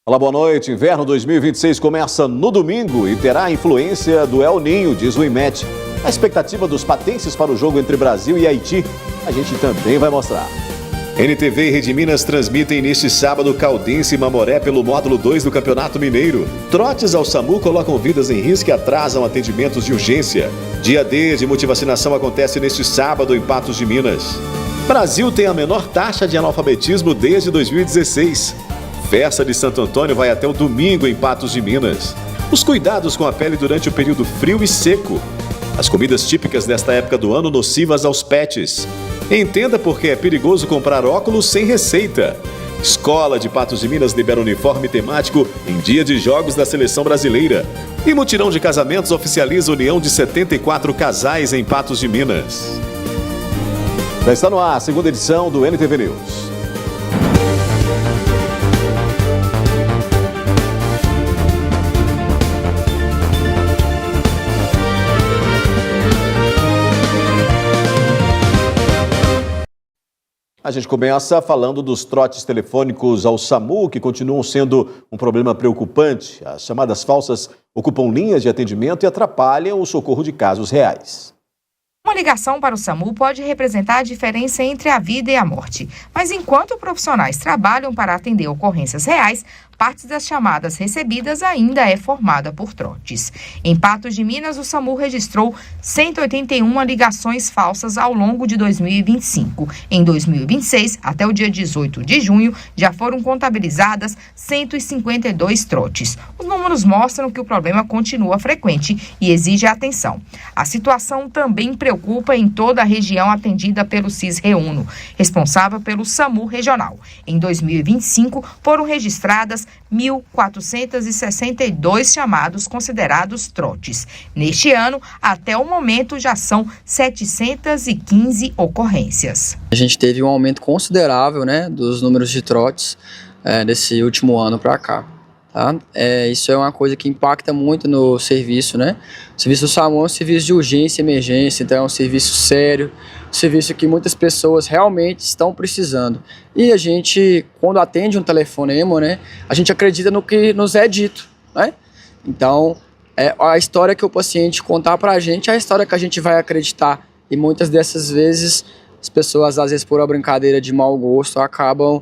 Olá, boa noite. Inverno 2026 começa no domingo e terá a influência do El Ninho, diz o IMET. A expectativa dos patenses para o jogo entre Brasil e Haiti, a gente também vai mostrar. NTV e Rede Minas transmitem neste sábado Caldense e Mamoré pelo módulo 2 do Campeonato Mineiro. Trotes ao SAMU colocam vidas em risco e atrasam atendimentos de urgência. Dia D de multivacinação acontece neste sábado em Patos de Minas. Brasil tem a menor taxa de analfabetismo desde 2016. Festa de Santo Antônio vai até o domingo em Patos de Minas. Os cuidados com a pele durante o período frio e seco. As comidas típicas desta época do ano nocivas aos pets. Entenda por que é perigoso comprar óculos sem receita. Escola de Patos de Minas libera uniforme temático em dia de jogos da seleção brasileira. E mutirão de casamentos oficializa a união de 74 casais em Patos de Minas. Já está no ar a segunda edição do NTV News. A gente começa falando dos trotes telefônicos ao SAMU, que continuam sendo um problema preocupante. As chamadas falsas ocupam linhas de atendimento e atrapalham o socorro de casos reais. Uma ligação para o SAMU pode representar a diferença entre a vida e a morte. Mas enquanto profissionais trabalham para atender ocorrências reais, parte das chamadas recebidas ainda é formada por trotes. Em Patos de Minas, o SAMU registrou 181 ligações falsas ao longo de 2025. Em 2026, até o dia 18 de junho, já foram contabilizadas 152 trotes. Os números mostram que o problema continua frequente e exige atenção. A situação também preocupa em toda a região atendida pelo CIS Reuno, responsável pelo SAMU regional. Em 2025, foram registradas 1.462 chamados considerados trotes. Neste ano, até o momento, já são 715 ocorrências. A gente teve um aumento considerável, dos números de trotes desse último ano para cá. Tá? Isso é uma coisa que impacta muito no serviço, O serviço do SAMU é um serviço de urgência e emergência, então é um serviço sério, um serviço que muitas pessoas realmente estão precisando. E a gente, quando atende um telefonema, a gente acredita no que nos é dito, Então, a história que o paciente contar para a gente é a história que a gente vai acreditar. E muitas dessas vezes, as pessoas, às vezes por uma brincadeira de mau gosto, acabam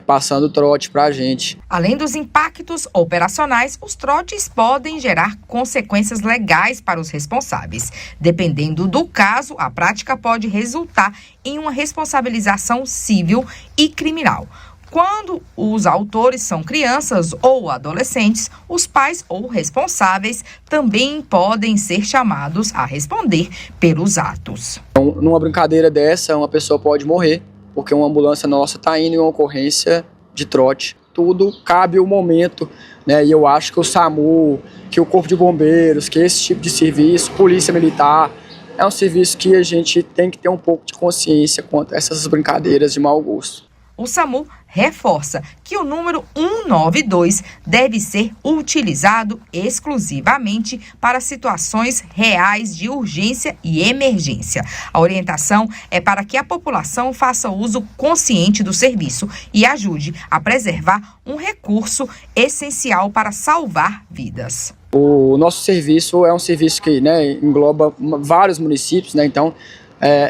passando trote para a gente. Além dos impactos operacionais, os trotes podem gerar consequências legais para os responsáveis. Dependendo do caso, a prática pode resultar em uma responsabilização civil e criminal. Quando os autores são crianças ou adolescentes, os pais ou responsáveis também podem ser chamados a responder pelos atos. Então, numa brincadeira dessa, uma pessoa pode morrer, porque uma ambulância nossa está indo em uma ocorrência de trote. Tudo cabe o momento, E eu acho que o SAMU, que o Corpo de Bombeiros, que esse tipo de serviço, Polícia Militar, é um serviço que a gente tem que ter um pouco de consciência quanto a essas brincadeiras de mau gosto. O SAMU reforça que o número 192 deve ser utilizado exclusivamente para situações reais de urgência e emergência. A orientação é para que a população faça uso consciente do serviço e ajude a preservar um recurso essencial para salvar vidas. O nosso serviço é um serviço que engloba vários municípios, Então,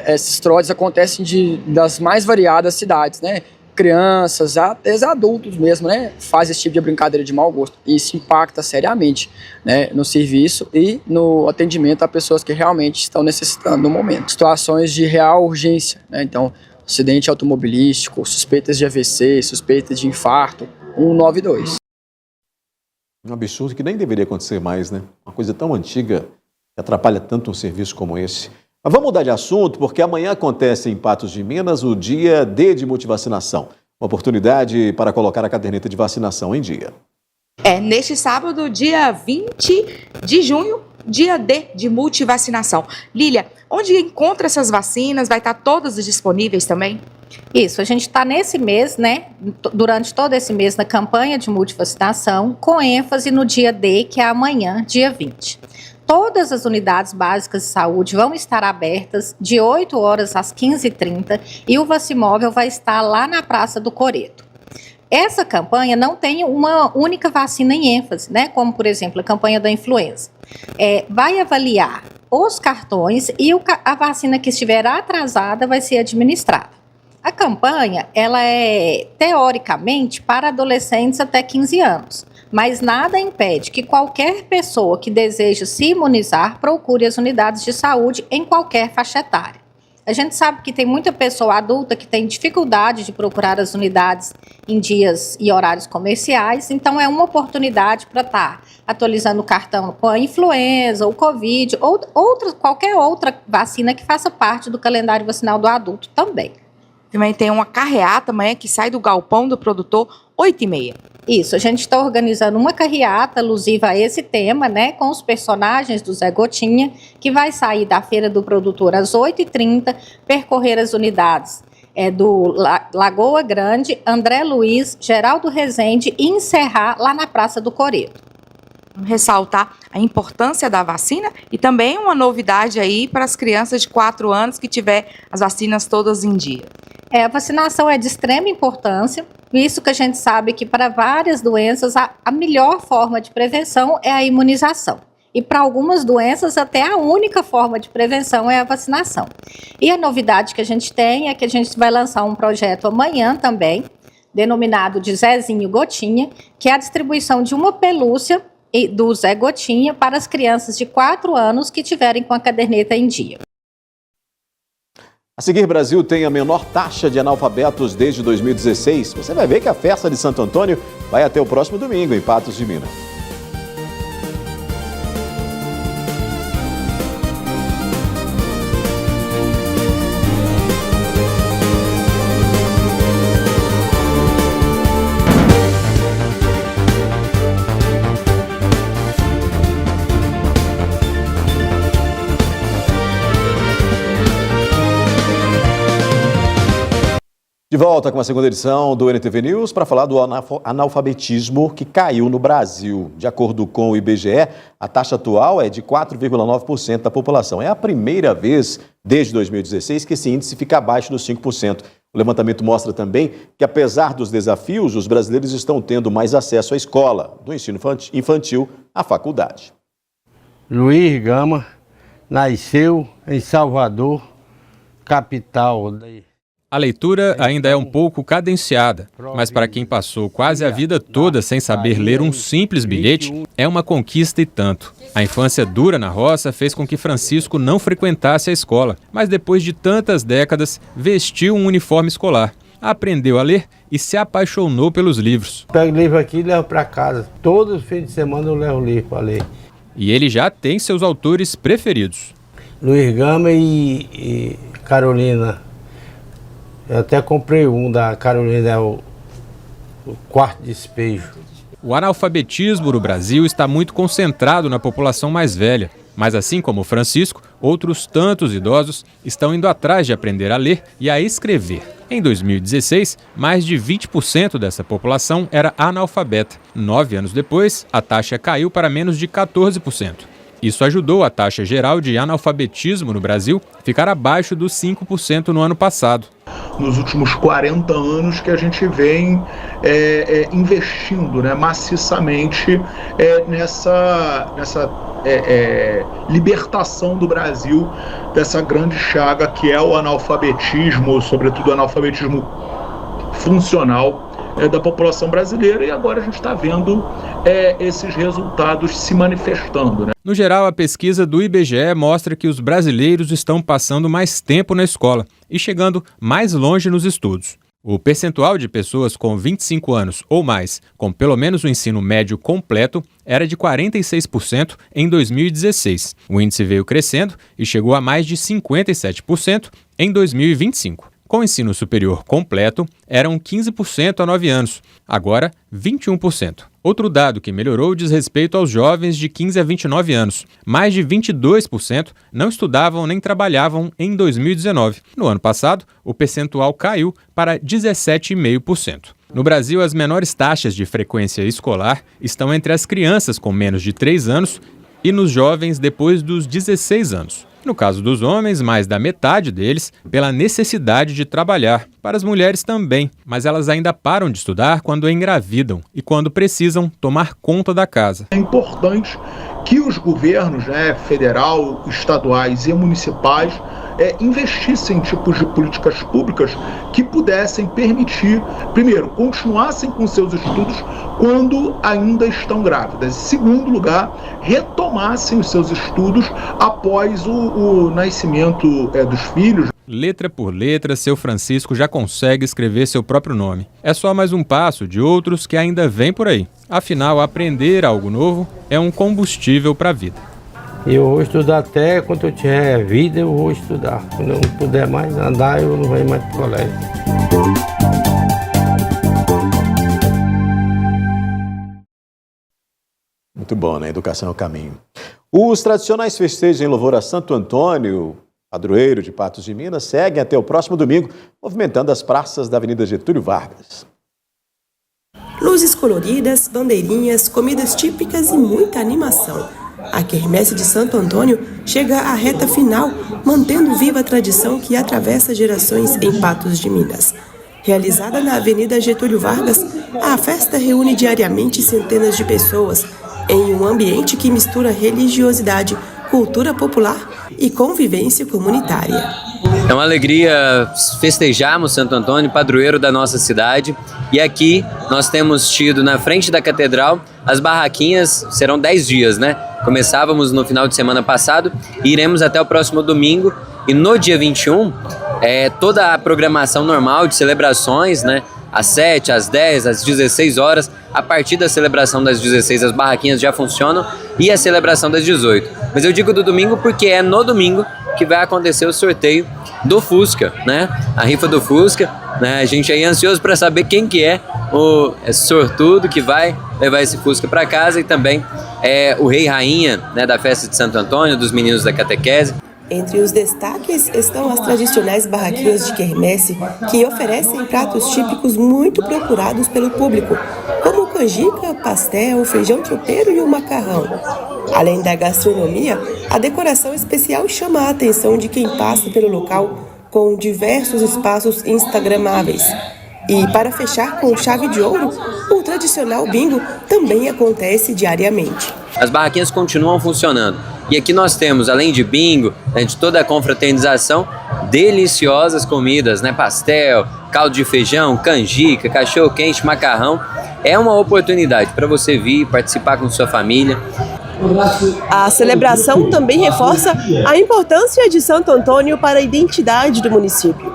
esses trotes acontecem das mais variadas cidades, Crianças, até adultos mesmo, fazem esse tipo de brincadeira de mau gosto. E isso impacta seriamente, no serviço e no atendimento a pessoas que realmente estão necessitando no momento. Situações de real urgência, Então, acidente automobilístico, suspeitas de AVC, suspeitas de infarto, 192. Um absurdo que nem deveria acontecer mais, Uma coisa tão antiga que atrapalha tanto um serviço como esse. Mas vamos mudar de assunto, porque amanhã acontece em Patos de Minas o dia D de multivacinação. Uma oportunidade para colocar a caderneta de vacinação em dia. Neste sábado, dia 20 de junho, dia D de multivacinação. Lília, onde encontra essas vacinas? Vai estar todas disponíveis também? Isso, a gente está nesse mês, durante todo esse mês na campanha de multivacinação, com ênfase no dia D, que é amanhã, dia 20. Todas as unidades básicas de saúde vão estar abertas de 8 horas às 15h30 e o Vacimóvel vai estar lá na Praça do Coreto. Essa campanha não tem uma única vacina em ênfase, né? Como, por exemplo, a campanha da influenza. Vai avaliar os cartões e a vacina que estiver atrasada vai ser administrada. A campanha, ela é, teoricamente, para adolescentes até 15 anos, mas nada impede que qualquer pessoa que deseja se imunizar procure as unidades de saúde em qualquer faixa etária. A gente sabe que tem muita pessoa adulta que tem dificuldade de procurar as unidades em dias e horários comerciais, então é uma oportunidade para estar atualizando o cartão com a influenza, ou Covid, ou qualquer outra vacina que faça parte do calendário vacinal do adulto também. Também tem uma carreata amanhã que sai do galpão do produtor 8h30. Isso, a gente está organizando uma carreata alusiva a esse tema, né, com os personagens do Zé Gotinha, que vai sair da Feira do Produtor às 8h30, percorrer as unidades do Lagoa Grande, André Luiz, Geraldo Rezende e encerrar lá na Praça do Coreto. Ressaltar a importância da vacina e também uma novidade aí para as crianças de 4 anos que tiver as vacinas todas em dia. A vacinação é de extrema importância, visto que a gente sabe que para várias doenças a melhor forma de prevenção é a imunização. E para algumas doenças até a única forma de prevenção é a vacinação. E a novidade que a gente tem é que a gente vai lançar um projeto amanhã também, denominado de Zezinho Gotinha, que é a distribuição de uma pelúcia do Zé Gotinha para as crianças de 4 anos que tiverem com a caderneta em dia. A seguir, Brasil tem a menor taxa de analfabetos desde 2016. Você vai ver que a festa de Santo Antônio vai até o próximo domingo em Patos de Minas. De volta com a segunda edição do NTV News para falar do analfabetismo que caiu no Brasil. De acordo com o IBGE, a taxa atual é de 4,9% da população. É a primeira vez desde 2016 que esse índice fica abaixo dos 5%. O levantamento mostra também que, apesar dos desafios, os brasileiros estão tendo mais acesso à escola, do ensino infantil à faculdade. Luiz Gama nasceu em Salvador, capital da... A leitura ainda é um pouco cadenciada, mas para quem passou quase a vida toda sem saber ler um simples bilhete, é uma conquista e tanto. A infância dura na roça fez com que Francisco não frequentasse a escola, mas depois de tantas décadas, vestiu um uniforme escolar, aprendeu a ler e se apaixonou pelos livros. Pego livro aqui e levo para casa. Todos os fins de semana eu levo livro para ler. E ele já tem seus autores preferidos. Luiz Gama e Carolina. Eu até comprei um da Carolina, o Quarto Despejo. O analfabetismo no Brasil está muito concentrado na população mais velha. Mas assim como Francisco, outros tantos idosos estão indo atrás de aprender a ler e a escrever. Em 2016, mais de 20% dessa população era analfabeta. 9 anos depois, a taxa caiu para menos de 14%. Isso ajudou a taxa geral de analfabetismo no Brasil ficar abaixo dos 5% no ano passado. Nos últimos 40 anos que a gente vem investindo, né, maciçamente nessa libertação do Brasil dessa grande chaga que é o analfabetismo, sobretudo o analfabetismo funcional da população brasileira, e agora a gente está vendo esses resultados se manifestando, né? No geral, a pesquisa do IBGE mostra que os brasileiros estão passando mais tempo na escola e chegando mais longe nos estudos. O percentual de pessoas com 25 anos ou mais, com pelo menos o ensino médio completo, era de 46% em 2016. O índice veio crescendo e chegou a mais de 57% em 2025. Com o ensino superior completo, eram 15% a 9 anos, agora 21%. Outro dado que melhorou diz respeito aos jovens de 15 a 29 anos. Mais de 22% não estudavam nem trabalhavam em 2019. No ano passado, o percentual caiu para 17,5%. No Brasil, as menores taxas de frequência escolar estão entre as crianças com menos de 3 anos e nos jovens depois dos 16 anos. No caso dos homens, mais da metade deles pela necessidade de trabalhar. Para as mulheres também, mas elas ainda param de estudar quando engravidam e quando precisam tomar conta da casa. É importante que os governos, federal, estaduais e municipais investissem em tipos de políticas públicas que pudessem permitir, primeiro, continuassem com seus estudos quando ainda estão grávidas. Em segundo lugar, retomassem os seus estudos após o nascimento dos filhos. Letra por letra, seu Francisco já consegue escrever seu próprio nome. É só mais um passo de outros que ainda vêm por aí. Afinal, aprender algo novo é um combustível para a vida. Eu vou estudar até quando eu tiver vida, eu vou estudar. Quando eu não puder mais andar, eu não vou ir mais para o colégio. Muito bom, né? Educação é o caminho. Os tradicionais festejos em louvor a Santo Antônio, padroeiro de Patos de Minas, seguem até o próximo domingo, movimentando as praças da Avenida Getúlio Vargas. Luzes coloridas, bandeirinhas, comidas típicas e muita animação. A quermesse de Santo Antônio chega à reta final, mantendo viva a tradição que atravessa gerações em Patos de Minas. Realizada na Avenida Getúlio Vargas, a festa reúne diariamente centenas de pessoas em um ambiente que mistura religiosidade, cultura popular e convivência comunitária. É uma alegria festejarmos Santo Antônio, padroeiro da nossa cidade. E aqui nós temos tido na frente da catedral as barraquinhas, serão 10 dias, né? Começávamos no final de semana passado e iremos até o próximo domingo. E no dia 21, toda a programação normal de celebrações, né? Às 7, às 10, às 16 horas. A partir da celebração das 16, as barraquinhas já funcionam e a celebração das 18. Mas eu digo do domingo porque é no domingo que vai acontecer o sorteio do Fusca, né? A rifa do Fusca, né? A gente aí é ansioso para saber quem que é o sortudo que vai levar esse Fusca para casa e também o rei e rainha, né, da festa de Santo Antônio, dos meninos da catequese. Entre os destaques estão as tradicionais barraquinhas de quermesse, que oferecem pratos típicos muito procurados pelo público, como canjica, pastel, feijão tropeiro e o macarrão. Além da gastronomia, a decoração especial chama a atenção de quem passa pelo local, com diversos espaços instagramáveis. E para fechar com chave de ouro, o tradicional bingo também acontece diariamente. As barraquinhas continuam funcionando. E aqui nós temos, além de bingo, né, de toda a confraternização, deliciosas comidas, né? Pastel, caldo de feijão, canjica, cachorro-quente, macarrão. É uma oportunidade para você vir participar com sua família. A celebração também reforça a importância de Santo Antônio para a identidade do município.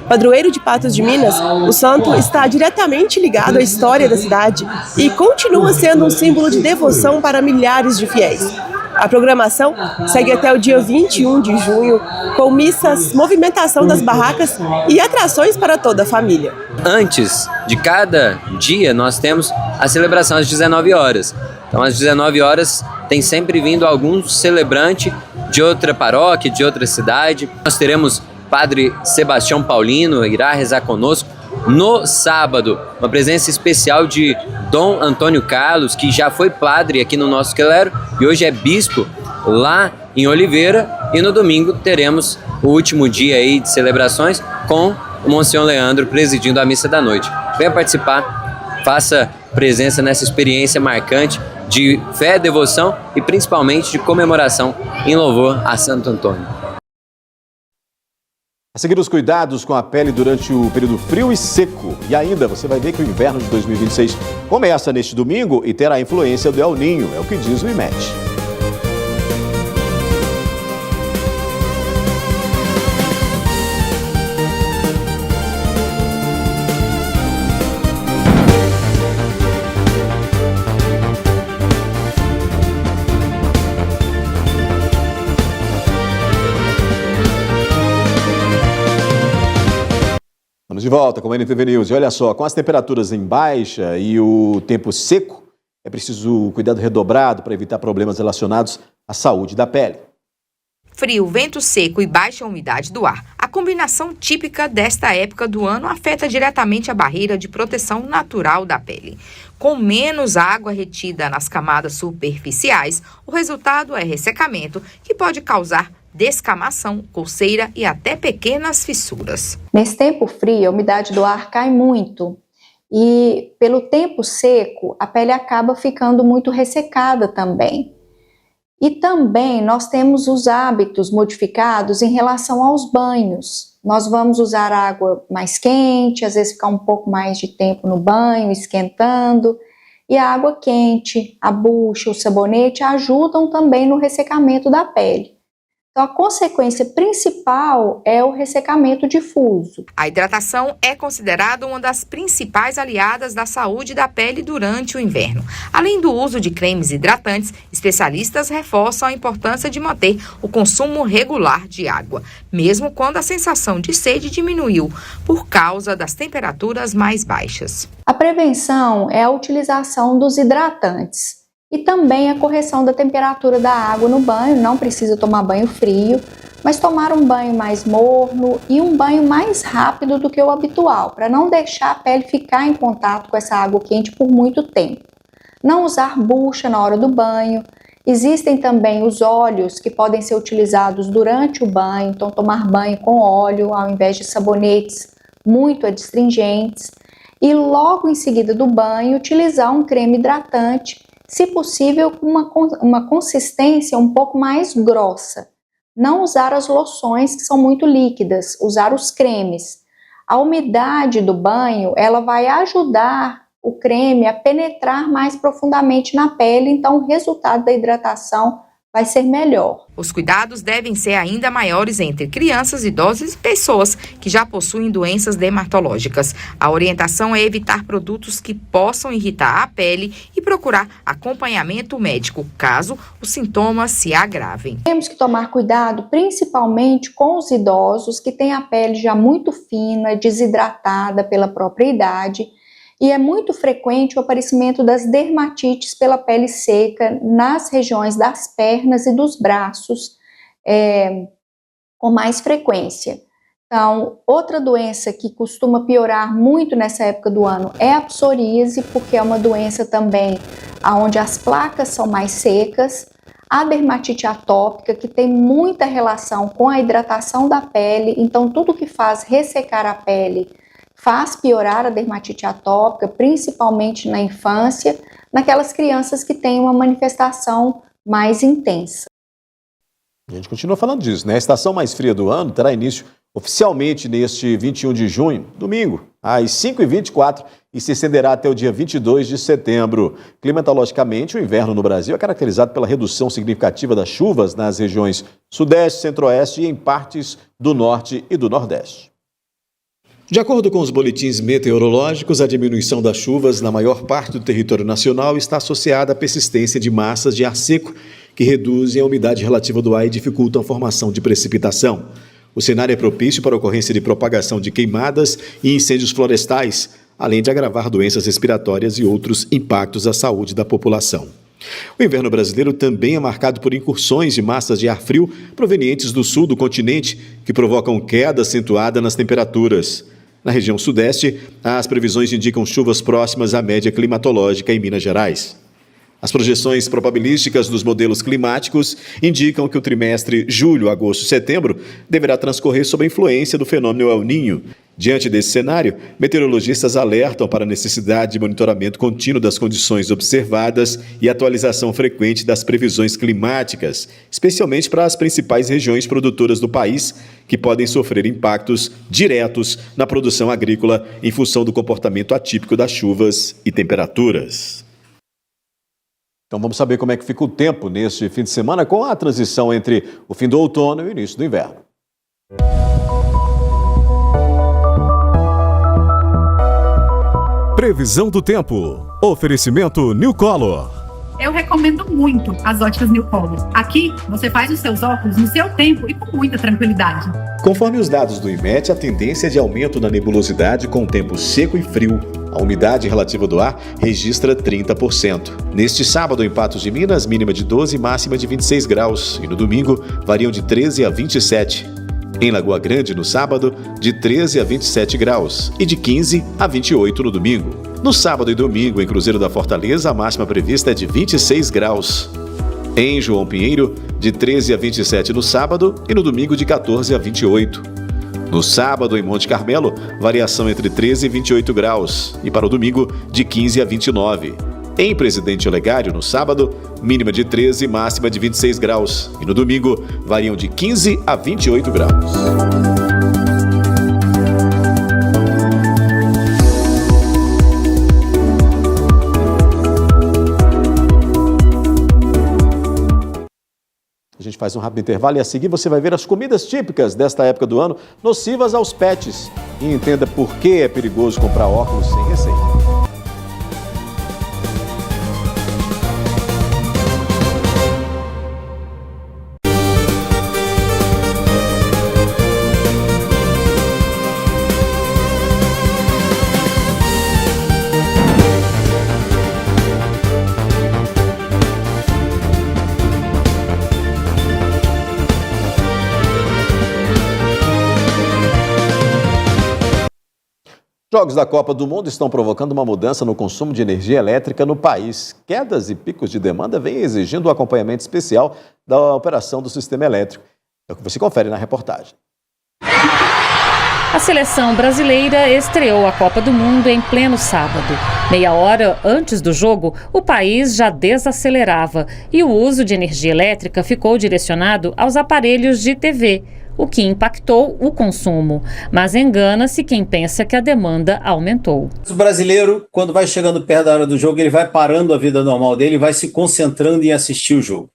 Padroeiro de Patos de Minas, o santo está diretamente ligado à história da cidade e continua sendo um símbolo de devoção para milhares de fiéis. A programação segue até o dia 21 de junho, com missas, movimentação das barracas e atrações para toda a família. Antes de cada dia, nós temos a celebração às 19 horas. Então, às 19 horas, tem sempre vindo algum celebrante de outra paróquia, de outra cidade. Nós teremos Padre Sebastião Paulino, irá rezar conosco. No sábado, uma presença especial de Dom Antônio Carlos, que já foi padre aqui no nosso clero e hoje é bispo lá em Oliveira. E no domingo teremos o último dia aí de celebrações com o Monsenhor Leandro presidindo a missa da noite. Venha participar, faça presença nessa experiência marcante de fé, devoção e principalmente de comemoração em louvor a Santo Antônio. A seguir, os cuidados com a pele durante o período frio e seco. E ainda, você vai ver que o inverno de 2026 começa neste domingo e terá a influência do El Niño, é o que diz o IMET. De volta com a NTV News. E olha só, com as temperaturas em baixa e o tempo seco, é preciso cuidado redobrado para evitar problemas relacionados à saúde da pele. Frio, vento seco e baixa umidade do ar. A combinação típica desta época do ano afeta diretamente a barreira de proteção natural da pele. Com menos água retida nas camadas superficiais, o resultado é ressecamento, que pode causar descamação, coceira e até pequenas fissuras. Nesse tempo frio, a umidade do ar cai muito e pelo tempo seco, a pele acaba ficando muito ressecada também. E também nós temos os hábitos modificados em relação aos banhos. Nós vamos usar água mais quente, às vezes ficar um pouco mais de tempo no banho, esquentando. E a água quente, a bucha, o sabonete ajudam também no ressecamento da pele. Então, a consequência principal é o ressecamento difuso. A hidratação é considerada uma das principais aliadas da saúde da pele durante o inverno. Além do uso de cremes hidratantes, especialistas reforçam a importância de manter o consumo regular de água, mesmo quando a sensação de sede diminuiu por causa das temperaturas mais baixas. A prevenção é a utilização dos hidratantes. E também a correção da temperatura da água no banho, não precisa tomar banho frio, mas tomar um banho mais morno e um banho mais rápido do que o habitual, para não deixar a pele ficar em contato com essa água quente por muito tempo. Não usar bucha na hora do banho. Existem também os óleos que podem ser utilizados durante o banho, então tomar banho com óleo ao invés de sabonetes muito adstringentes. E logo em seguida do banho, utilizar um creme hidratante, se possível, com uma consistência um pouco mais grossa. Não usar as loções que são muito líquidas, usar os cremes. A umidade do banho, ela vai ajudar o creme a penetrar mais profundamente na pele, então o resultado da hidratação vai ser melhor. Os cuidados devem ser ainda maiores entre crianças, idosos e pessoas que já possuem doenças dermatológicas. A orientação é evitar produtos que possam irritar a pele e procurar acompanhamento médico, caso os sintomas se agravem. Temos que tomar cuidado principalmente com os idosos que têm a pele já muito fina, desidratada pela própria idade. E é muito frequente o aparecimento das dermatites pela pele seca nas regiões das pernas e dos braços, com mais frequência. Então, outra doença que costuma piorar muito nessa época do ano é a psoríase, porque é uma doença também onde as placas são mais secas. A dermatite atópica, que tem muita relação com a hidratação da pele, então tudo que faz ressecar a pele faz piorar a dermatite atópica, principalmente na infância, naquelas crianças que têm uma manifestação mais intensa. A gente continua falando disso, né? A estação mais fria do ano terá início oficialmente neste 21 de junho, domingo, às 5h24 e se estenderá até o dia 22 de setembro. Climatologicamente, o inverno no Brasil é caracterizado pela redução significativa das chuvas nas regiões Sudeste, Centro-Oeste e em partes do Norte e do Nordeste. De acordo com os boletins meteorológicos, a diminuição das chuvas na maior parte do território nacional está associada à persistência de massas de ar seco, que reduzem a umidade relativa do ar e dificultam a formação de precipitação. O cenário é propício para a ocorrência de propagação de queimadas e incêndios florestais, além de agravar doenças respiratórias e outros impactos à saúde da população. O inverno brasileiro também é marcado por incursões de massas de ar frio provenientes do sul do continente, que provocam queda acentuada nas temperaturas. Na região sudeste, as previsões indicam chuvas próximas à média climatológica em Minas Gerais. As projeções probabilísticas dos modelos climáticos indicam que o trimestre julho, agosto e setembro deverá transcorrer sob a influência do fenômeno El Niño. Diante desse cenário, meteorologistas alertam para a necessidade de monitoramento contínuo das condições observadas e atualização frequente das previsões climáticas, especialmente para as principais regiões produtoras do país, que podem sofrer impactos diretos na produção agrícola em função do comportamento atípico das chuvas e temperaturas. Então vamos saber como é que fica o tempo neste fim de semana com a transição entre o fim do outono e o início do inverno. Previsão do tempo. Oferecimento New Color. Eu recomendo muito as óticas New Color. Aqui, você faz os seus óculos no seu tempo e com muita tranquilidade. Conforme os dados do IMET, a tendência é de aumento na nebulosidade com tempo seco e frio. A umidade relativa do ar registra 30%. Neste sábado, em Patos de Minas, mínima de 12 e máxima de 26 graus. E no domingo, variam de 13 a 27. Em Lagoa Grande, no sábado, de 13 a 27 graus e de 15 a 28 no domingo. No sábado e domingo, em Cruzeiro da Fortaleza, a máxima prevista é de 26 graus. Em João Pinheiro, de 13 a 27 no sábado e no domingo de 14 a 28. No sábado, em Monte Carmelo, variação entre 13 e 28 graus e para o domingo, de 15 a 29. Em Presidente Olegário, no sábado, mínima de 13 e máxima de 26 graus. E no domingo, variam de 15 a 28 graus. A gente faz um rápido intervalo e a seguir você vai ver as comidas típicas desta época do ano, nocivas aos pets. E entenda por que é perigoso comprar óculos sem receita. Jogos da Copa do Mundo estão provocando uma mudança no consumo de energia elétrica no país. Quedas e picos de demanda vêm exigindo o acompanhamento especial da operação do sistema elétrico. É o que você confere na reportagem. A seleção brasileira estreou a Copa do Mundo em pleno sábado. Meia hora antes do jogo, o país já desacelerava e o uso de energia elétrica ficou direcionado aos aparelhos de TV, o que impactou o consumo. Mas engana-se quem pensa que a demanda aumentou. O brasileiro, quando vai chegando perto da hora do jogo, ele vai parando a vida normal dele e vai se concentrando em assistir o jogo,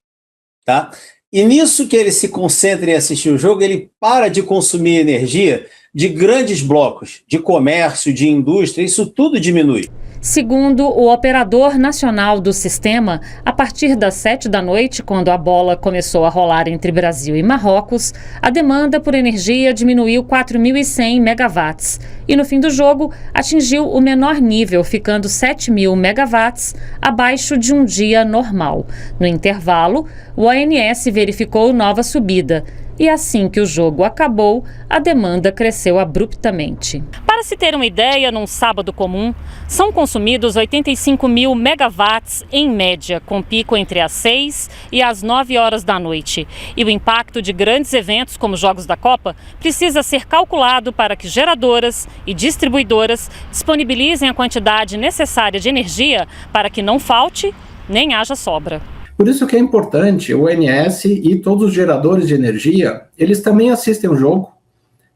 tá? E nisso que ele se concentra em assistir o jogo, ele para de consumir energia de grandes blocos, de comércio, de indústria, isso tudo diminui. Segundo o operador nacional do sistema, a partir das 7 da noite, quando a bola começou a rolar entre Brasil e Marrocos, a demanda por energia diminuiu 4.100 megawatts e no fim do jogo atingiu o menor nível, ficando 7.000 megawatts abaixo de um dia normal. No intervalo, o ONS verificou nova subida. E assim que o jogo acabou, a demanda cresceu abruptamente. Para se ter uma ideia, num sábado comum, são consumidos 85.000 megawatts em média, com pico entre as 6 e as 9 horas da noite. E o impacto de grandes eventos como os Jogos da Copa precisa ser calculado para que geradoras e distribuidoras disponibilizem a quantidade necessária de energia para que não falte nem haja sobra. Por isso que é importante o ONS e todos os geradores de energia, eles também assistem o jogo,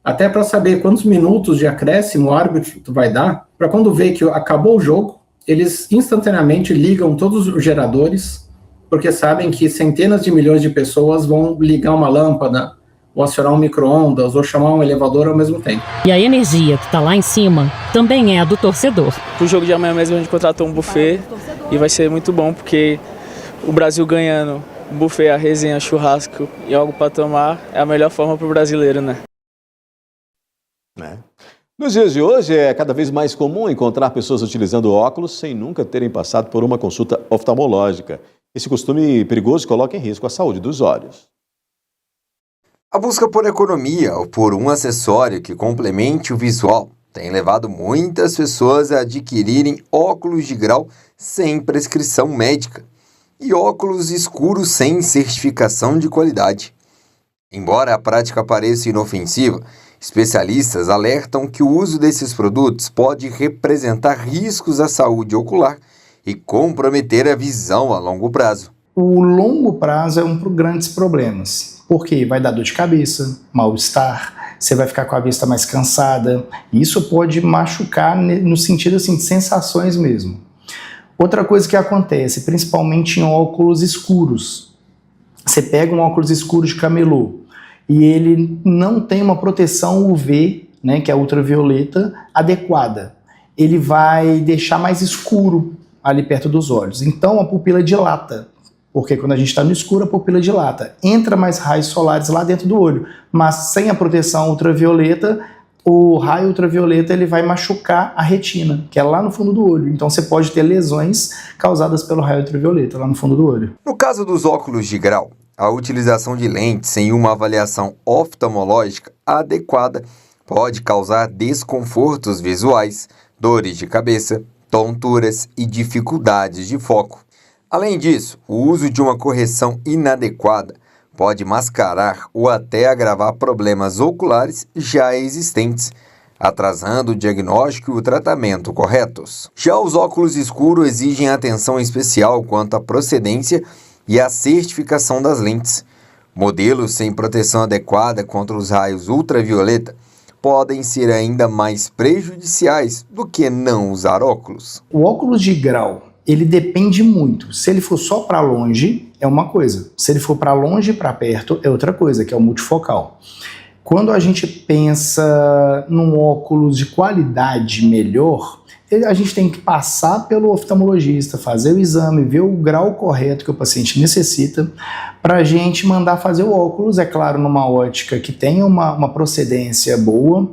até para saber quantos minutos de acréscimo o árbitro vai dar, para quando vê que acabou o jogo, eles instantaneamente ligam todos os geradores, porque sabem que centenas de milhões de pessoas vão ligar uma lâmpada, ou acionar um micro-ondas, ou chamar um elevador ao mesmo tempo. E a energia que está lá em cima também é a do torcedor. Pro jogo de amanhã mesmo a gente contratou um buffet e vai ser muito bom, porque o Brasil ganhando buffet, a resenha, churrasco e algo para tomar é a melhor forma para o brasileiro, né? Nos dias de hoje, é cada vez mais comum encontrar pessoas utilizando óculos sem nunca terem passado por uma consulta oftalmológica. Esse costume perigoso coloca em risco a saúde dos olhos. A busca por economia ou por um acessório que complemente o visual tem levado muitas pessoas a adquirirem óculos de grau sem prescrição médica e óculos escuros sem certificação de qualidade. Embora a prática pareça inofensiva, especialistas alertam que o uso desses produtos pode representar riscos à saúde ocular e comprometer a visão a longo prazo. O longo prazo é um dos grandes problemas, porque vai dar dor de cabeça, mal-estar, você vai ficar com a vista mais cansada, e isso pode machucar no sentido assim, de sensações mesmo. Outra coisa que acontece, principalmente em óculos escuros, você pega um óculos escuro de camelô e ele não tem uma proteção UV, né, que é a ultravioleta, adequada. Ele vai deixar mais escuro ali perto dos olhos. Então a pupila dilata, porque quando a gente está no escuro a pupila dilata. Entra mais raios solares lá dentro do olho, mas sem a proteção ultravioleta, o raio ultravioleta ele vai machucar a retina, que é lá no fundo do olho. Então você pode ter lesões causadas pelo raio ultravioleta lá no fundo do olho. No caso dos óculos de grau, a utilização de lentes sem uma avaliação oftalmológica adequada pode causar desconfortos visuais, dores de cabeça, tonturas e dificuldades de foco. Além disso, o uso de uma correção inadequada pode mascarar ou até agravar problemas oculares já existentes, atrasando o diagnóstico e o tratamento corretos. Já os óculos escuros exigem atenção especial quanto à procedência e à certificação das lentes. Modelos sem proteção adequada contra os raios ultravioleta podem ser ainda mais prejudiciais do que não usar óculos. O óculos de grau, ele depende muito. Se ele for só para longe, é uma coisa. Se ele for para longe e para perto, é outra coisa, que é o multifocal. Quando a gente pensa num óculos de qualidade melhor, a gente tem que passar pelo oftalmologista, fazer o exame, ver o grau correto que o paciente necessita, para a gente mandar fazer o óculos, é claro, numa ótica que tenha uma procedência boa,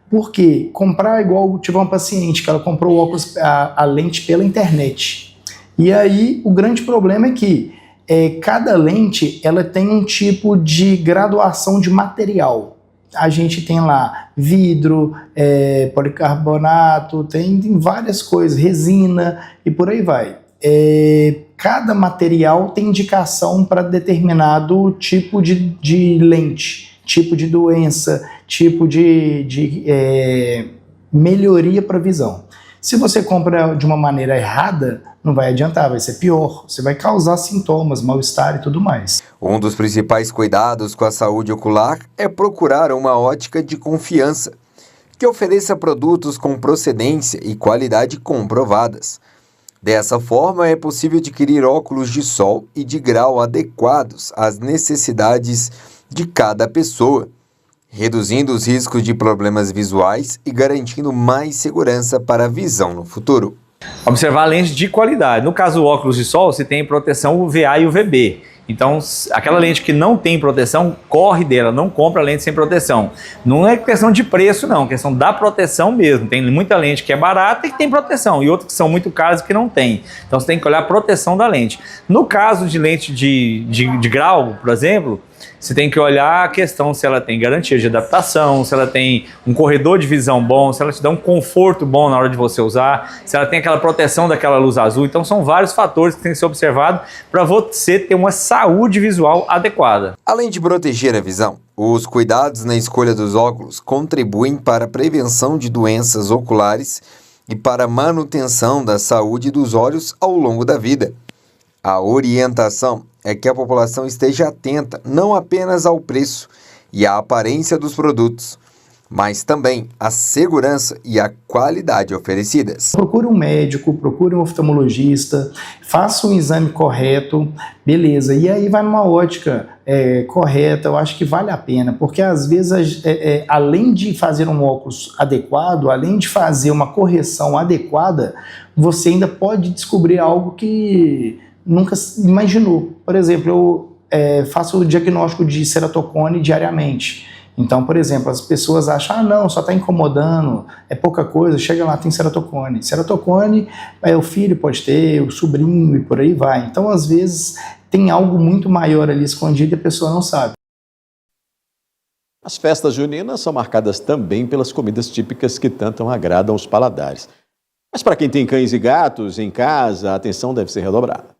porque comprar igual tive uma paciente que ela comprou o óculos, a lente pela internet. E aí o grande problema é que cada lente ela tem um tipo de graduação de material. A gente tem lá vidro, policarbonato, tem várias coisas, resina e por aí vai. Cada material tem indicação para determinado tipo de lente, tipo de doença, tipo de melhoria para a visão. Se você compra de uma maneira errada, não vai adiantar, vai ser pior. Você vai causar sintomas, mal-estar e tudo mais. Um dos principais cuidados com a saúde ocular é procurar uma ótica de confiança, que ofereça produtos com procedência e qualidade comprovadas. Dessa forma, é possível adquirir óculos de sol e de grau adequados às necessidades de cada pessoa, reduzindo os riscos de problemas visuais e garantindo mais segurança para a visão no futuro. Observar lentes de qualidade. No caso do óculos de sol, você tem proteção UVA e UVB. Então, aquela lente que não tem proteção, corre dela, não compra lente sem proteção. Não é questão de preço, não, é questão da proteção mesmo. Tem muita lente que é barata e que tem proteção, e outras que são muito caras que não tem. Então, você tem que olhar a proteção da lente. No caso de lente de grau, por exemplo, você tem que olhar a questão se ela tem garantia de adaptação, se ela tem um corredor de visão bom, se ela te dá um conforto bom na hora de você usar, se ela tem aquela proteção daquela luz azul. Então são vários fatores que têm que ser observados para você ter uma saúde visual adequada. Além de proteger a visão, os cuidados na escolha dos óculos contribuem para a prevenção de doenças oculares e para a manutenção da saúde dos olhos ao longo da vida. A orientação é que a população esteja atenta não apenas ao preço e à aparência dos produtos, mas também à segurança e à qualidade oferecidas. Procure um médico, procure um oftalmologista, faça um exame correto, beleza, e aí vai numa ótica correta, eu acho que vale a pena, porque às vezes, além de fazer um óculos adequado, além de fazer uma correção adequada, você ainda pode descobrir algo que nunca imaginou. Por exemplo, eu faço o diagnóstico de ceratocone diariamente. Então, por exemplo, as pessoas acham, não, só está incomodando, é pouca coisa, chega lá, tem ceratocone. Ceratocone, o filho pode ter, o sobrinho e por aí vai. Então, às vezes, tem algo muito maior ali escondido e a pessoa não sabe. As festas juninas são marcadas também pelas comidas típicas que tanto agradam os paladares. Mas para quem tem cães e gatos em casa, a atenção deve ser redobrada.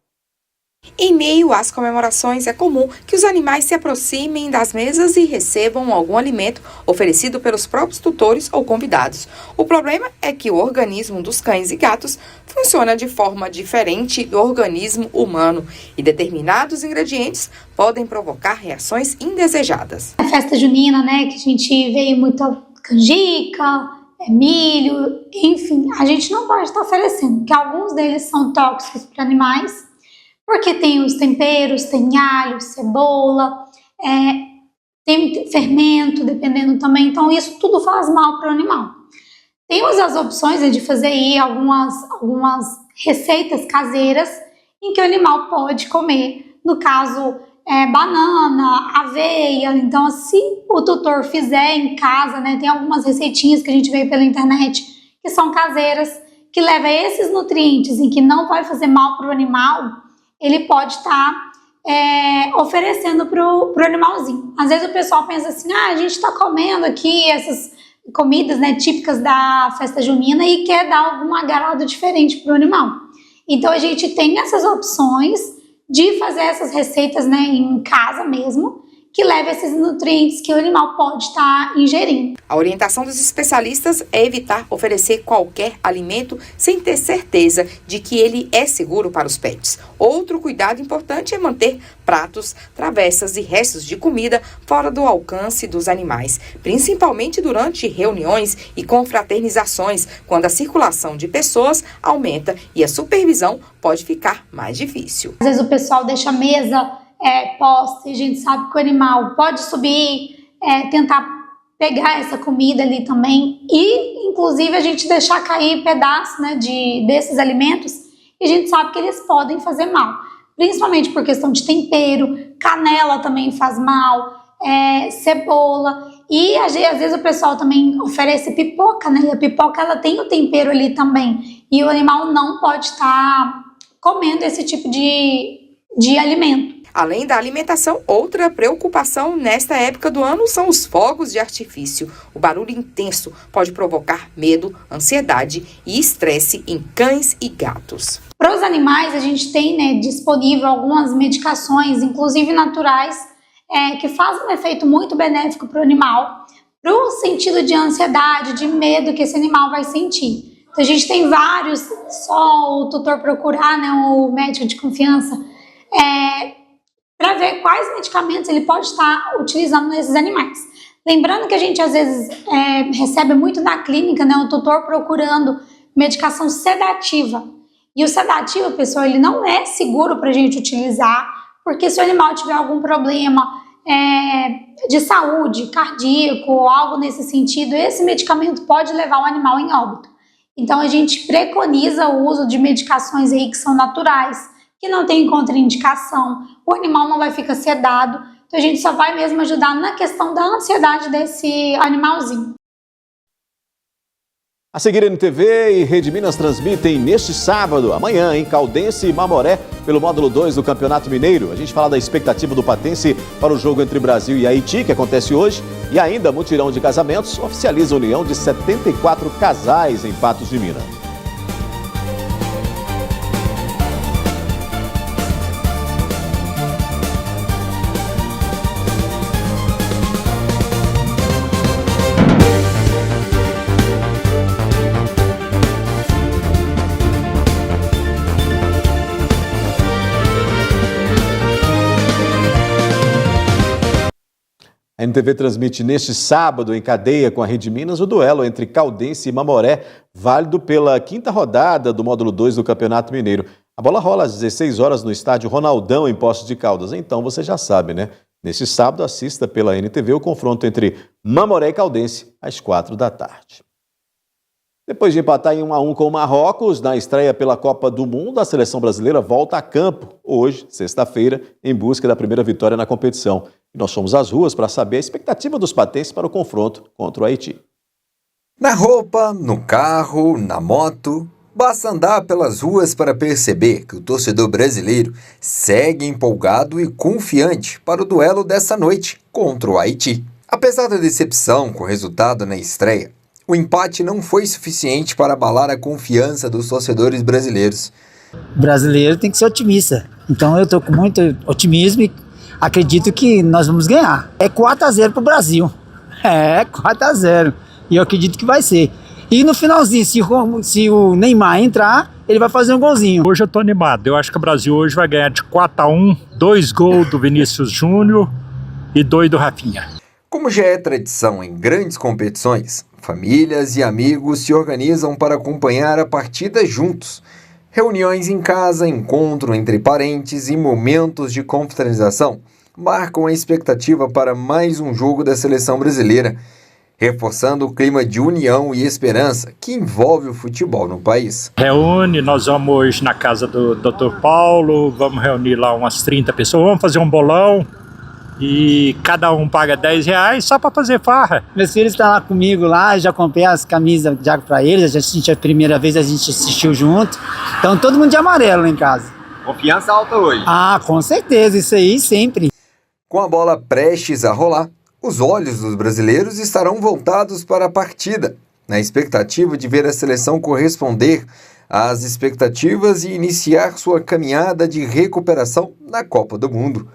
Em meio às comemorações, é comum que os animais se aproximem das mesas e recebam algum alimento oferecido pelos próprios tutores ou convidados. O problema é que o organismo dos cães e gatos funciona de forma diferente do organismo humano e determinados ingredientes podem provocar reações indesejadas. A festa junina, né, que a gente vê muita canjica, milho, enfim, a gente não pode estar oferecendo, porque alguns deles são tóxicos para animais, porque tem os temperos, tem alho, cebola, tem fermento, dependendo também. Então, isso tudo faz mal para o animal. Temos as opções de fazer aí algumas receitas caseiras em que o animal pode comer. No caso, banana, aveia. Então, se o tutor fizer em casa, né, tem algumas receitinhas que a gente vê pela internet que são caseiras, que levam esses nutrientes em que não vai fazer mal para o animal, ele pode estar oferecendo para o animalzinho. Às vezes o pessoal pensa assim, a gente está comendo aqui essas comidas, né, típicas da festa junina e quer dar algum agrado diferente para o animal. Então a gente tem essas opções de fazer essas receitas, né, em casa mesmo, que leva esses nutrientes que o animal pode estar ingerindo. A orientação dos especialistas é evitar oferecer qualquer alimento sem ter certeza de que ele é seguro para os pets. Outro cuidado importante é manter pratos, travessas e restos de comida fora do alcance dos animais, principalmente durante reuniões e confraternizações, quando a circulação de pessoas aumenta e a supervisão pode ficar mais difícil. Às vezes o pessoal deixa a mesa posta e a gente sabe que o animal pode subir, tentar pegar essa comida ali também e, inclusive, a gente deixar cair pedaços, né, desses alimentos e a gente sabe que eles podem fazer mal, principalmente por questão de tempero, canela também faz mal, cebola e às vezes o pessoal também oferece pipoca, né, e a pipoca ela tem o tempero ali também e o animal não pode estar comendo esse tipo de alimento. Além da alimentação, outra preocupação nesta época do ano são os fogos de artifício. O barulho intenso pode provocar medo, ansiedade e estresse em cães e gatos. Para os animais, a gente tem, né, disponível algumas medicações, inclusive naturais, que fazem um efeito muito benéfico para o animal, para o sentido de ansiedade, de medo que esse animal vai sentir. Então, a gente tem vários, só o tutor procurar, né, o médico de confiança, para ver quais medicamentos ele pode estar utilizando nesses animais. Lembrando que a gente às vezes recebe muito na clínica, né, o tutor procurando medicação sedativa. E o sedativo, pessoal, ele não é seguro para a gente utilizar, porque se o animal tiver algum problema de saúde, cardíaco ou algo nesse sentido, esse medicamento pode levar o animal em óbito. Então a gente preconiza o uso de medicações aí que são naturais, que não tem contraindicação, o animal não vai ficar sedado, então a gente só vai mesmo ajudar na questão da ansiedade desse animalzinho. A seguir, NTV e Rede Minas transmitem neste sábado, amanhã, em Caldense e Mamoré, pelo módulo 2 do Campeonato Mineiro. A gente fala da expectativa do patense para o jogo entre Brasil e Haiti, que acontece hoje, e ainda mutirão de casamentos oficializa a união de 74 casais em Patos de Minas. A NTV transmite neste sábado, em cadeia com a Rede Minas, o duelo entre Caldense e Mamoré, válido pela quinta rodada do módulo 2 do Campeonato Mineiro. A bola rola às 16 horas no estádio Ronaldão, em Poços de Caldas. Então você já sabe, né? Neste sábado, assista pela NTV o confronto entre Mamoré e Caldense, às 4 da tarde. Depois de empatar em 1-1 com o Marrocos, na estreia pela Copa do Mundo, a seleção brasileira volta a campo hoje, sexta-feira, em busca da primeira vitória na competição. E nós fomos às ruas para saber a expectativa dos patenses para o confronto contra o Haiti. Na roupa, no carro, na moto, basta andar pelas ruas para perceber que o torcedor brasileiro segue empolgado e confiante para o duelo dessa noite contra o Haiti. Apesar da decepção com o resultado na estreia, o empate não foi suficiente para abalar a confiança dos torcedores brasileiros. O brasileiro tem que ser otimista. Então eu estou com muito otimismo e acredito que nós vamos ganhar. É 4-0 para o Brasil. 4-0. E eu acredito que vai ser. E no finalzinho, se o Neymar entrar, ele vai fazer um golzinho. Hoje eu estou animado. Eu acho que o Brasil hoje vai ganhar de 4-1, 2 gols do Vinícius Júnior e 2 do Rafinha. Como já é tradição em grandes competições, famílias e amigos se organizam para acompanhar a partida juntos. Reuniões em casa, encontro entre parentes e momentos de confraternização marcam a expectativa para mais um jogo da seleção brasileira, reforçando o clima de união e esperança que envolve o futebol no país. Nós vamos hoje na casa do Dr. Paulo, vamos reunir lá umas 30 pessoas, vamos fazer um bolão. E cada um paga R$10 só para fazer farra. Meus filhos estão lá comigo lá, já comprei as camisas de água para eles, a primeira vez a gente assistiu junto. Então todo mundo de amarelo lá em casa. Confiança alta hoje. Com certeza, isso aí sempre. Com a bola prestes a rolar, os olhos dos brasileiros estarão voltados para a partida, na expectativa de ver a seleção corresponder as expectativas e iniciar sua caminhada de recuperação na Copa do Mundo.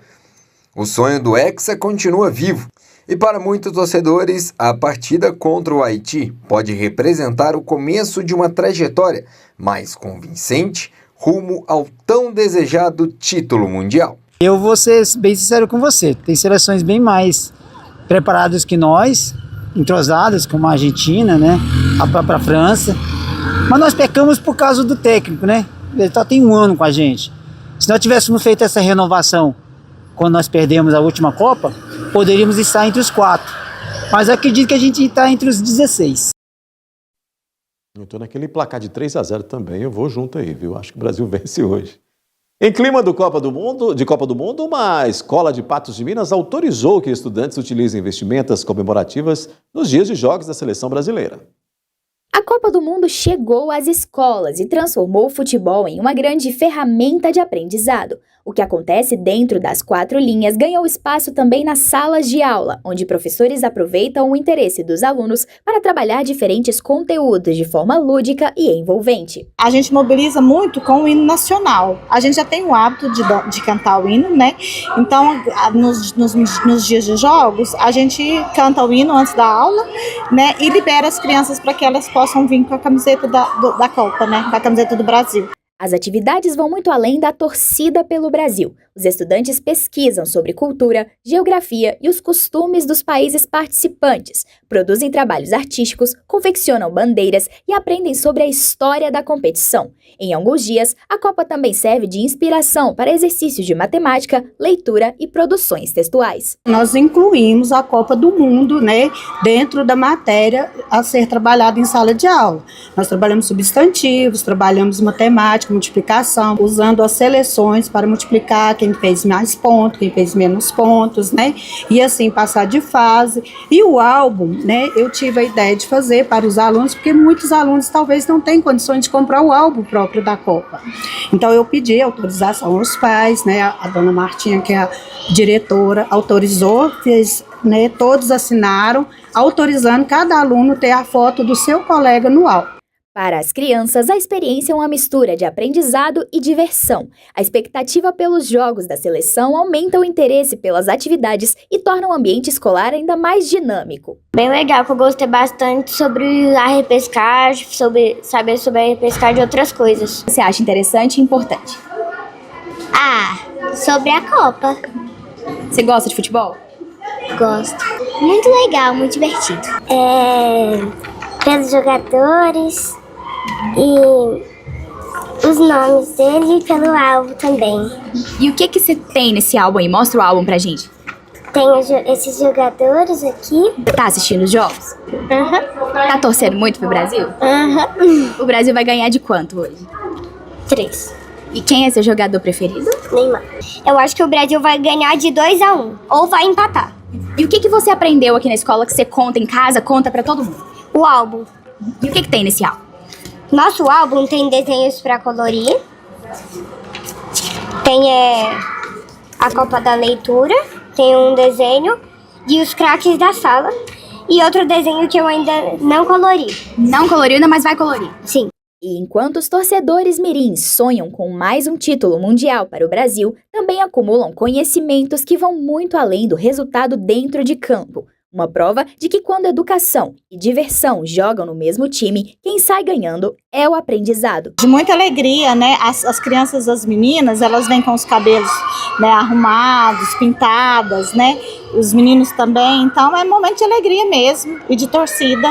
O sonho do Hexa continua vivo e para muitos torcedores, a partida contra o Haiti pode representar o começo de uma trajetória mais convincente rumo ao tão desejado título mundial. Eu vou ser bem sincero com você, tem seleções bem mais preparadas que nós, entrosadas, como a Argentina, né? A própria França, mas nós pecamos por causa do técnico, né? Ele só tem um ano com a gente. Se nós tivéssemos feito essa renovação quando nós perdemos a última Copa, poderíamos estar entre os 4, mas eu acredito que a gente está entre os 16. Eu estou naquele placar de 3-0 também, eu vou junto aí, viu? Acho que o Brasil vence hoje. Em clima de Copa do Mundo, uma escola de Patos de Minas autorizou que estudantes utilizem vestimentas comemorativas nos dias de jogos da seleção brasileira. A Copa do Mundo chegou às escolas e transformou o futebol em uma grande ferramenta de aprendizado. O que acontece dentro das 4 linhas ganhou espaço também nas salas de aula, onde professores aproveitam o interesse dos alunos para trabalhar diferentes conteúdos de forma lúdica e envolvente. A gente mobiliza muito com o hino nacional. A gente já tem o hábito de cantar o hino, né? Então, nos dias de jogos, a gente canta o hino antes da aula, né? E libera as crianças para que elas possam vir com a camiseta da Copa, né? Com a camiseta do Brasil. As atividades vão muito além da torcida pelo Brasil. Os estudantes pesquisam sobre cultura, geografia e os costumes dos países participantes, produzem trabalhos artísticos, confeccionam bandeiras e aprendem sobre a história da competição. Em alguns dias, a Copa também serve de inspiração para exercícios de matemática, leitura e produções textuais. Nós incluímos a Copa do Mundo, né, dentro da matéria a ser trabalhada em sala de aula. Nós trabalhamos substantivos, trabalhamos matemática, multiplicação, usando as seleções para multiplicar quem fez mais pontos, quem fez menos pontos, né? E assim passar de fase. E o álbum, né? Eu tive a ideia de fazer para os alunos, porque muitos alunos talvez não tenham condições de comprar o álbum próprio da Copa. Então eu pedi autorização aos pais, né? A dona Martinha, que é a diretora, autorizou, fez, né? Todos assinaram, autorizando cada aluno ter a foto do seu colega no álbum. Para as crianças, a experiência é uma mistura de aprendizado e diversão. A expectativa pelos jogos da seleção aumenta o interesse pelas atividades e torna o ambiente escolar ainda mais dinâmico. Bem legal, que eu gostei bastante sobre a repescagem, sobre saber sobre a repescagem e outras coisas. Você acha interessante e importante? Sobre a Copa. Você gosta de futebol? Gosto. Muito legal, muito divertido. Pelos jogadores e os nomes dele e pelo álbum também. E o que você tem nesse álbum aí? Mostra o álbum pra gente. Tem esses jogadores aqui. Tá assistindo os jogos? Tá torcendo muito pro Brasil? O Brasil vai ganhar de quanto hoje? 3. E quem é seu jogador preferido? Neymar. Eu acho que o Brasil vai ganhar de 2-1 ou vai empatar. E o que você aprendeu aqui na escola que você conta em casa, conta pra todo mundo? O álbum. E o que tem nesse álbum? Nosso álbum tem desenhos para colorir, tem a Copa da Leitura, tem um desenho e os craques da sala e outro desenho que eu ainda não colori. Não coloriu ainda, mas vai colorir? Sim. E enquanto os torcedores mirins sonham com mais um título mundial para o Brasil, também acumulam conhecimentos que vão muito além do resultado dentro de campo. Uma prova de que quando educação e diversão jogam no mesmo time, quem sai ganhando é o aprendizado. De muita alegria, né? As crianças, as meninas, elas vêm com os cabelos, né, arrumados, pintadas, né? Os meninos também. Então é um momento de alegria mesmo e de torcida.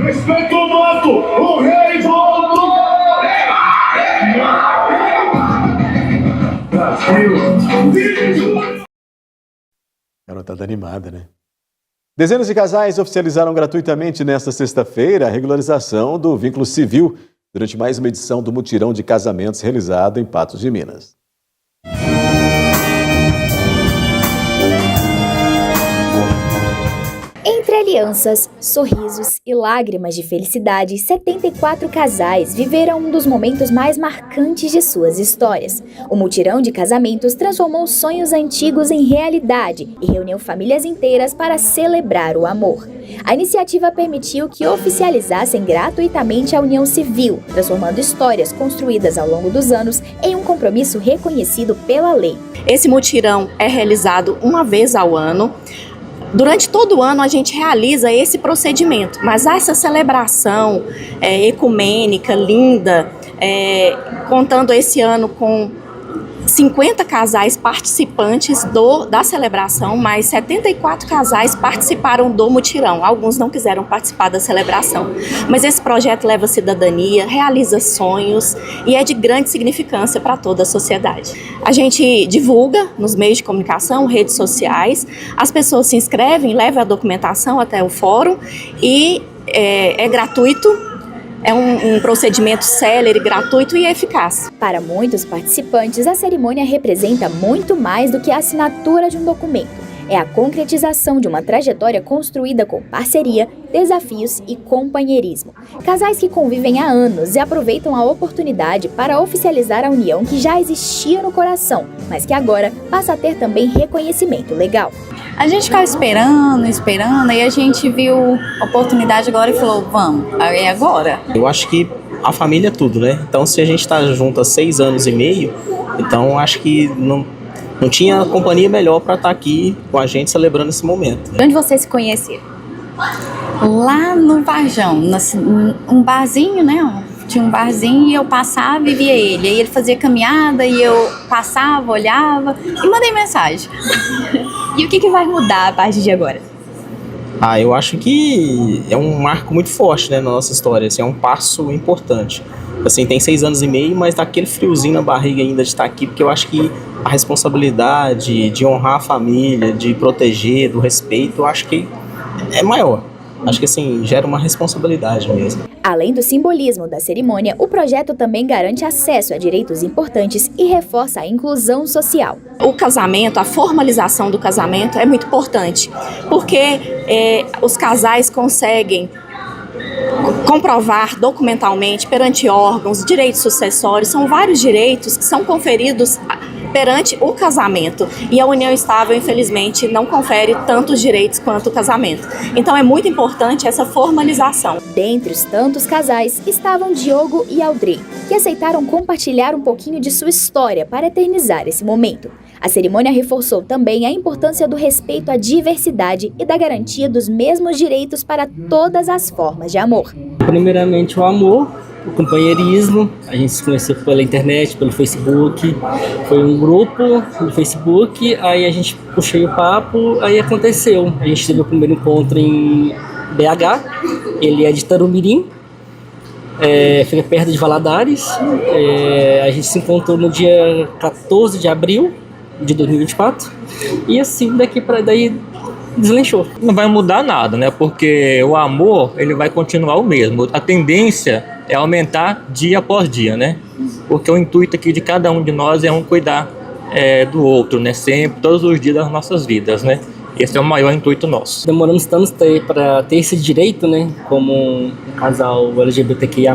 Respeito o manto, o rei voltou! Garotada animada, né? Dezenas de casais oficializaram gratuitamente nesta sexta-feira a regularização do vínculo civil durante mais uma edição do mutirão de casamentos realizado em Patos de Minas. crianças, sorrisos e lágrimas de felicidade, 74 casais viveram um dos momentos mais marcantes de suas histórias. O mutirão de casamentos transformou sonhos antigos em realidade e reuniu famílias inteiras para celebrar o amor. A iniciativa permitiu que oficializassem gratuitamente a união civil, transformando histórias construídas ao longo dos anos em um compromisso reconhecido pela lei. Esse mutirão é realizado uma vez ao ano. Durante todo o ano a gente realiza esse procedimento, mas essa celebração ecumênica, linda, contando esse ano com 50 casais participantes da celebração, mas 74 casais participaram do mutirão. Alguns não quiseram participar da celebração. Mas esse projeto leva cidadania, realiza sonhos e é de grande significância para toda a sociedade. A gente divulga nos meios de comunicação, redes sociais, as pessoas se inscrevem, levam a documentação até o fórum e é gratuito. É um procedimento célere, gratuito e eficaz. Para muitos participantes, a cerimônia representa muito mais do que a assinatura de um documento. É a concretização de uma trajetória construída com parceria, desafios e companheirismo. Casais que convivem há anos e aproveitam a oportunidade para oficializar a união que já existia no coração, mas que agora passa a ter também reconhecimento legal. A gente ficava esperando, e a gente viu a oportunidade agora e falou, vamos, é agora. Eu acho que a família é tudo, né? Então, se a gente está junto há 6 anos e meio, então acho que não tinha companhia melhor para estar aqui com a gente celebrando esse momento. Onde vocês se conheceram? Lá no Varjão, um barzinho, né? Tinha um barzinho e eu passava e via ele. Aí ele fazia caminhada e eu passava, olhava e mandei mensagem. E o que vai mudar a partir de agora? Eu acho que é um marco muito forte, né, na nossa história. Assim, é um passo importante. Assim, tem 6 anos e meio, mas dá aquele friozinho na barriga ainda de estar aqui, porque eu acho que a responsabilidade de honrar a família, de proteger, do respeito, eu acho que é maior. Acho que assim, gera uma responsabilidade mesmo. Além do simbolismo da cerimônia, o projeto também garante acesso a direitos importantes e reforça a inclusão social. O casamento, a formalização do casamento é muito importante, porque os casais conseguem comprovar documentalmente perante órgãos, direitos sucessórios, são vários direitos que são conferidos perante o casamento. E a união estável, infelizmente, não confere tantos direitos quanto o casamento. Então é muito importante essa formalização. Dentre os tantos casais estavam Diogo e Audrey, que aceitaram compartilhar um pouquinho de sua história para eternizar esse momento. A cerimônia reforçou também a importância do respeito à diversidade e da garantia dos mesmos direitos para todas as formas de amor. Primeiramente o amor, o companheirismo, a gente se conheceu pela internet, pelo Facebook, foi um grupo no Facebook, aí a gente puxou o papo, aí aconteceu. A gente teve o primeiro encontro em BH, ele é de Tarumirim, fica perto de Valadares, a gente se encontrou no dia 14 de abril de 2024, e assim daqui para daí deslanchou. Não vai mudar nada, né? Porque o amor, ele vai continuar o mesmo. A tendência é aumentar dia após dia, né? Porque o intuito aqui de cada um de nós é cuidar do outro, né? Sempre, todos os dias das nossas vidas, né? Esse é o maior intuito nosso. Demoramos tanto para ter esse direito, né? Como um casal LGBTQIA+.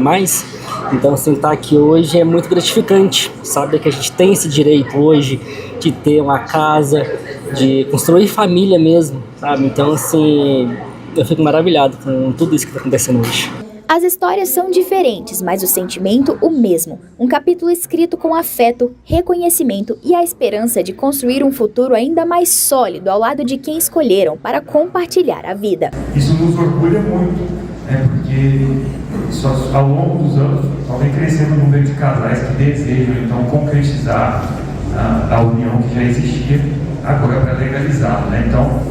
Então, assim, estar aqui hoje é muito gratificante. Saber que a gente tem esse direito hoje de ter uma casa, de construir família mesmo, sabe? Então, assim, eu fico maravilhado com tudo isso que está acontecendo hoje. As histórias são diferentes, mas o sentimento o mesmo. Um capítulo escrito com afeto, reconhecimento e a esperança de construir um futuro ainda mais sólido ao lado de quem escolheram para compartilhar a vida. Isso nos orgulha muito, né? Porque ao longo dos anos só vem crescendo o número de casais que desejam então concretizar a união que já existia, agora para legalizá-la, né? Então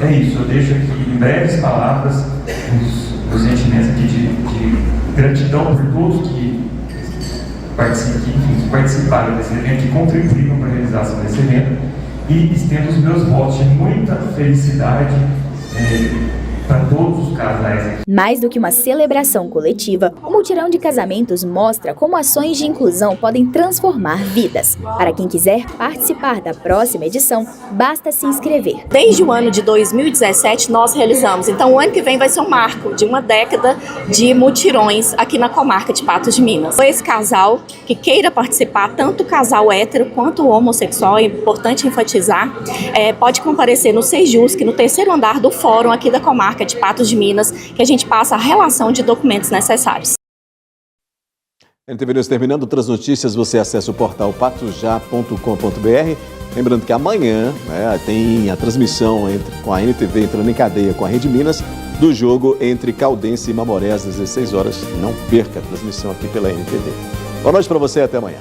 é isso, eu deixo aqui em breves palavras os sentimentos aqui de gratidão por todos que participaram desse evento, que contribuíram para a realização desse evento, e estendo os meus votos de muita felicidade para todos os casais. Mais do que uma celebração coletiva, o Mutirão de Casamentos mostra como ações de inclusão podem transformar vidas. Para quem quiser participar da próxima edição, basta se inscrever. Desde o ano de 2017 nós realizamos, então o ano que vem vai ser um marco de uma década de mutirões aqui na comarca de Patos de Minas. Esse casal que queira participar, tanto o casal hétero quanto o homossexual, é importante enfatizar, pode comparecer no Sejusc, no terceiro andar do fórum aqui da comarca de Patos de Minas, que a gente passa a relação de documentos necessários. NTV News terminando, outras notícias você acessa o portal patosjá.com.br. Lembrando que amanhã tem a transmissão com a NTV entrando em cadeia com a Rede Minas do jogo entre Caldense e Mamoré às 16 horas. Não perca a transmissão aqui pela NTV. Boa noite para você e até amanhã.